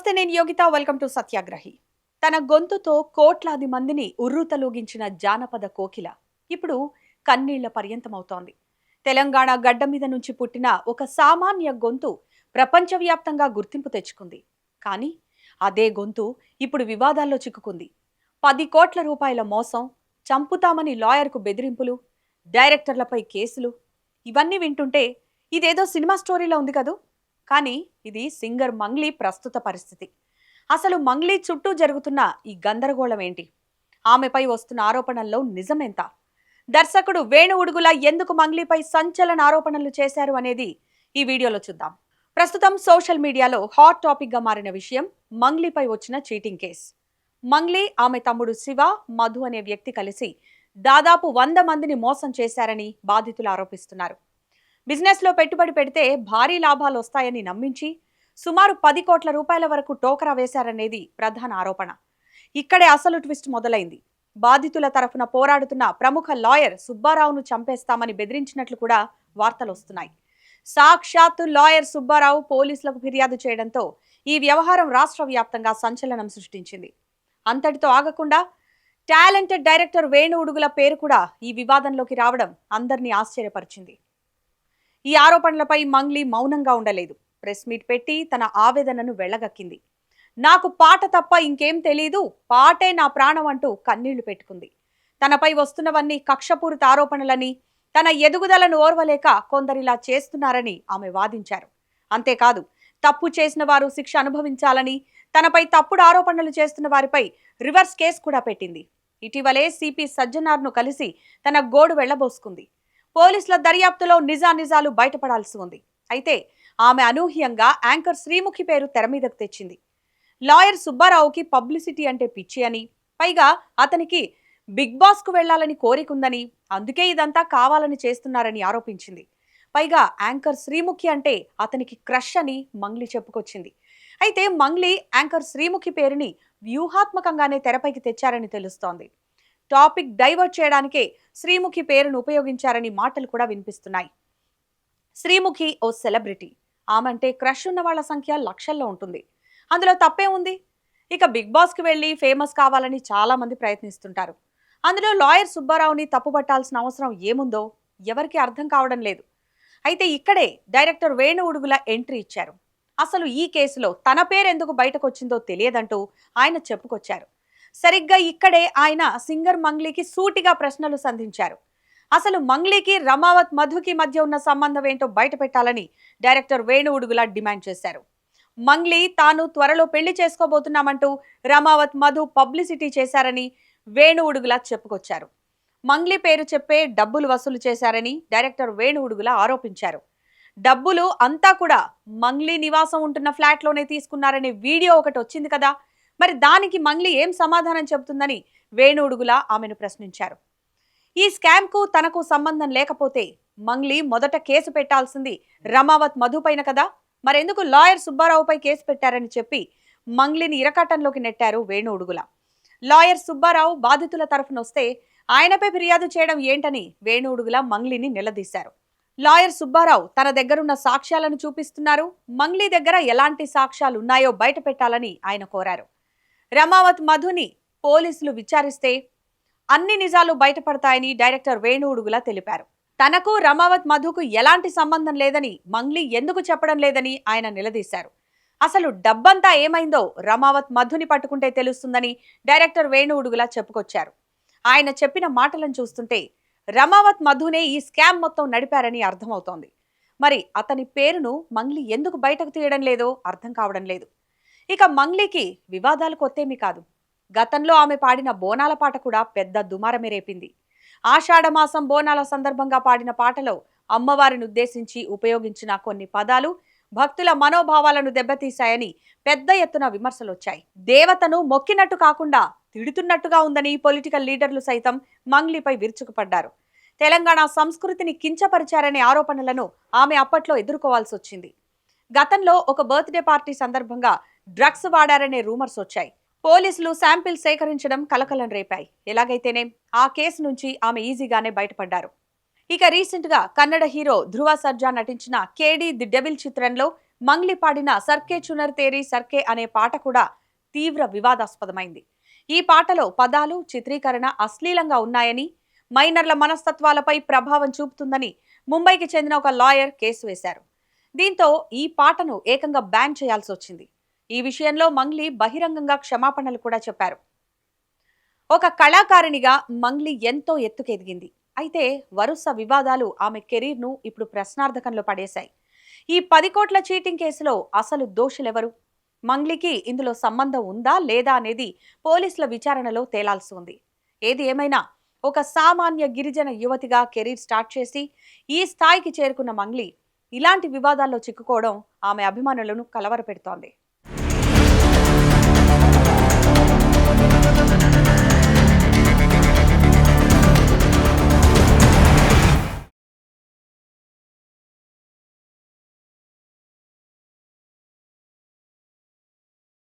నమస్తే, నేను Yogita. Welcome to సత్యాగ్రహి. తన గొంతుతో కోట్లాది మందిని ఉర్రూతలూగించిన జానపద కోకిల ఇప్పుడు కన్నీళ్ల పర్యంతమవుతోంది. తెలంగాణ గడ్డ మీద నుంచి పుట్టిన ఒక సామాన్య గొంతు ప్రపంచవ్యాప్తంగా గుర్తింపు తెచ్చుకుంది. కానీ అదే గొంతు ఇప్పుడు వివాదాల్లో చిక్కుకుంది. 10 కోట్ల రూపాయల మోసం, చంపుతామని లాయర్కు బెదిరింపులు, డైరెక్టర్లపై కేసులు, ఇవన్నీ వింటుంటే ఇదేదో సినిమా స్టోరీలో ఉంది కదూ. కానీ ఇది సింగర్ మంగ్లీ ప్రస్తుత పరిస్థితి. అసలు మంగ్లీ చుట్టూ జరుగుతున్న ఈ గందరగోళం ఏంటి? ఆమెపై వస్తున్న ఆరోపణల్లో నిజమెంత? దర్శకుడు వేణు ఉడుగుల ఎందుకు మంగ్లీపై సంచలన ఆరోపణలు చేశారు అనేది ఈ వీడియోలో చూద్దాం. ప్రస్తుతం సోషల్ మీడియాలో హాట్ టాపిక్ గా మారిన విషయం మంగ్లీపై వచ్చిన చీటింగ్ కేసు. మంగ్లీ, ఆమె తమ్ముడు శివ, మధు అనే వ్యక్తి కలిసి దాదాపు 100 మందిని మోసం చేశారని బాధితులు ఆరోపిస్తున్నారు. బిజినెస్ లో పెట్టుబడి పెడితే భారీ లాభాలు వస్తాయని నమ్మించి సుమారు 10 కోట్ల రూపాయల వరకు టోకరా వేశారనేది ప్రధాన ఆరోపణ. ఇక్కడే అసలు ట్విస్ట్ మొదలైంది. బాధితుల తరఫున పోరాడుతున్న ప్రముఖ లాయర్ సుబ్బారావును చంపేస్తామని బెదిరించినట్లు కూడా వార్తలు వస్తున్నాయి. సాక్షాత్తు లాయర్ సుబ్బారావు పోలీసులకు ఫిర్యాదు చేయడంతో ఈ వ్యవహారం రాష్ట్ర వ్యాప్తంగా సంచలనం సృష్టించింది. అంతటితో ఆగకుండా టాలెంటెడ్ డైరెక్టర్ వేణు ఉడుగుల పేరు కూడా ఈ వివాదంలోకి రావడం అందరినీ ఆశ్చర్యపరిచింది. ఈ ఆరోపణలపై మంగ్లీ మౌనంగా ఉండలేదు. ప్రెస్ మీట్ పెట్టి తన ఆవేదనను వెళ్లగక్కింది. నాకు పాట తప్ప ఇంకేం తెలీదు, పాటే నా ప్రాణం అంటూ కన్నీళ్లు పెట్టుకుంది. తనపై వస్తున్నవన్నీ కక్షపూరిత ఆరోపణలని, తన ఎదుగుదలను ఓర్వలేక కొందరిలా చేస్తున్నారని ఆమె వాదించారు. అంతేకాదు, తప్పు చేసిన వారు శిక్ష అనుభవించాలని, తనపై తప్పుడు ఆరోపణలు చేస్తున్న వారిపై రివర్స్ కేసు కూడా పెట్టింది. ఇటీవలే సిపి సజ్జనార్ను కలిసి తన గోడు వెళ్లబోసుకుంది. పోలీసుల దర్యాప్తులో నిజానిజాలు బయటపడాల్సి ఉంది. అయితే ఆమె అనూహ్యంగా యాంకర్ శ్రీముఖి పేరు తెర మీదకు తెచ్చింది. లాయర్ సుబ్బారావుకి పబ్లిసిటీ అంటే పిచ్చి అని, పైగా అతనికి బిగ్ బాస్ కు వెళ్లాలని కోరికుందని, అందుకే ఇదంతా కావాలని చేస్తున్నారని ఆరోపించింది. పైగా యాంకర్ శ్రీముఖి అంటే అతనికి క్రష్ అని మంగ్లీ చెప్పుకొచ్చింది. అయితే మంగ్లీ యాంకర్ శ్రీముఖి పేరుని వ్యూహాత్మకంగానే తెరపైకి తెచ్చారని తెలుస్తోంది. టాపిక్ డైవర్ట్ చేయడానికే శ్రీముఖి పేరును ఉపయోగించారని మాటలు కూడా వినిపిస్తున్నాయి. శ్రీముఖి ఓ సెలబ్రిటీ. ఆమంటే క్రష్ ఉన్న వాళ్ల సంఖ్య లక్షల్లో ఉంటుంది. అందులో తప్పే ఉంది? ఇక బిగ్ బాస్ కి వెళ్లి ఫేమస్ కావాలని చాలా మంది ప్రయత్నిస్తుంటారు. అందులో లాయర్ సుబ్బారావుని తప్పుపట్టాల్సిన అవసరం ఏముందో ఎవరికి అర్థం కావడం లేదు. అయితే ఇక్కడే డైరెక్టర్ వేణు ఉడుగుల ఎంట్రీ ఇచ్చారు. అసలు ఈ కేసులో తన పేరెందుకు బయటకొచ్చిందో తెలియదంటూ ఆయన చెప్పుకొచ్చారు. సరిగ్గా ఇక్కడే ఆయన సింగర్ మంగ్లీకి సూటిగా ప్రశ్నలు సంధించారు. అసలు మంగ్లీకి రమావత్ మధుకి మధ్య ఉన్న సంబంధం ఏంటో బయట పెట్టాలని డైరెక్టర్ వేణు ఉడుగుల డిమాండ్ చేశారు. మంగ్లీ తాను త్వరలో పెళ్లి చేసుకోబోతున్నామంటూ రమావత్ మధు పబ్లిసిటీ చేశారని వేణు ఉడుగుల చెప్పుకొచ్చారు. మంగ్లీ పేరు చెప్పే డబ్బులు వసూలు చేశారని డైరెక్టర్ వేణు ఉడుగుల ఆరోపించారు. డబ్బులు అంతా కూడా మంగ్లీ నివాసం ఉంటున్న ఫ్లాట్లోనే తీసుకున్నారనే వీడియో ఒకటి వచ్చింది కదా, మరి దానికి మంగ్లీ ఏం సమాధానం చెబుతుందని వేణు ఉడుగుల ఆమెను ప్రశ్నించారు. ఈ స్కామ్ కు తనకు సంబంధం లేకపోతే మంగ్లీ మొదట కేసు పెట్టాల్సింది రమావత్ మధు పైన కదా, మరెందుకు లాయర్ సుబ్బారావుపై కేసు పెట్టారని చెప్పి మంగ్లీని ఇరకాటంలోకి నెట్టారు వేణు ఉడుగుల. లాయర్ సుబ్బారావు బాధితుల తరఫున వస్తే ఆయనపై ఫిర్యాదు చేయడం ఏంటని వేణు ఉడుగుల మంగ్లీని నిలదీశారు. లాయర్ సుబ్బారావు తన దగ్గరున్న సాక్ష్యాలను చూపిస్తున్నారు, మంగ్లీ దగ్గర ఎలాంటి సాక్ష్యాలు ఉన్నాయో బయట పెట్టాలని ఆయన కోరారు. రమావత్ మధుని పోలీసులు విచారిస్తే అన్ని నిజాలు బయటపడతాయని డైరెక్టర్ వేణు ఉడుగుల తెలిపారు. తనకు రమావత్ మధుకు ఎలాంటి సంబంధం లేదని మంగ్లీ ఎందుకు చెప్పడం లేదని ఆయన నిలదీశారు. అసలు డబ్బంతా ఏమైందో రమావత్ మధుని పట్టుకుంటే తెలుస్తుందని డైరెక్టర్ వేణు ఉడుగుల చెప్పుకొచ్చారు. ఆయన చెప్పిన మాటలను చూస్తుంటే రమావత్ మధునే ఈ స్కామ్ మొత్తం నడిపారని అర్థమవుతోంది. మరి అతని పేరును మంగ్లీ ఎందుకు బయటకు తీయడం లేదో అర్థం కావడం లేదు. ఇక మంగ్లీకి వివాదాలు కొత్తేమీ కాదు. గతంలో ఆమె పాడిన బోనాల పాట కూడా పెద్ద దుమారమే రేపింది. ఆషాఢమాసం బోనాల సందర్భంగా పాడిన పాటలో అమ్మవారిని ఉద్దేశించి ఉపయోగించిన కొన్ని పదాలు భక్తుల మనోభావాలను దెబ్బతీశాయని పెద్ద ఎత్తున విమర్శలొచ్చాయి. దేవతను మొక్కినట్టు కాకుండా తిడుతున్నట్టుగా ఉందని పొలిటికల్ లీడర్లు సైతం మంగ్లీపై విరుచుకుపడ్డారు. తెలంగాణ సంస్కృతిని కించపరిచారనే ఆరోపణలను ఆమె అప్పట్లో ఎదుర్కోవాల్సి వచ్చింది. గతంలో ఒక బర్త్డే పార్టీ సందర్భంగా డ్రగ్స్ వాడారనే రూమర్స్ వచ్చాయి. పోలీసులు శాంపిల్ సేకరించడం కలకలం రేపాయి. ఎలాగైతేనే ఆ కేసు నుంచి ఆమె ఈజీగానే బయటపడ్డారు. ఇక రీసెంట్ గా కన్నడ హీరో ధ్రువ సర్జా నటించిన కేడి ది డెవిల్ చిత్రంలో మంగ్లీ పాడిన సర్కే చునర్ తేరీ సర్కే అనే పాట కూడా తీవ్ర వివాదాస్పదమైంది. ఈ పాటలో పదాలు, చిత్రీకరణ అశ్లీలంగా ఉన్నాయని, మైనర్ల మనస్తత్వాలపై ప్రభావం చూపుతుందని ముంబైకి చెందిన ఒక లాయర్ కేసు వేశారు. దీంతో ఈ పాటను ఏకంగా బ్యాన్ చేయాల్సి వచ్చింది. ఈ విషయంలో మంగ్లీ బహిరంగంగా క్షమాపణలు కూడా చెప్పారు. ఒక కళాకారిణిగా మంగ్లీ ఎంతో ఎత్తుకెదిగింది. అయితే వరుస వివాదాలు ఆమె కెరీర్ను ఇప్పుడు ప్రశ్నార్థకంలో పడేశాయి. ఈ 10 కోట్ల చీటింగ్ కేసులో అసలు దోషులెవరు? మంగ్లీకి ఇందులో సంబంధం ఉందా లేదా అనేది పోలీసుల విచారణలో తేలాల్సి ఉంది. ఏది ఏమైనా ఒక సామాన్య గిరిజన యువతిగా కెరీర్ స్టార్ట్ చేసి ఈ స్థాయికి చేరుకున్న మంగ్లీ ఇలాంటి వివాదాల్లో చిక్కుకోవడం ఆమె అభిమానులను కలవరపెడుతోంది.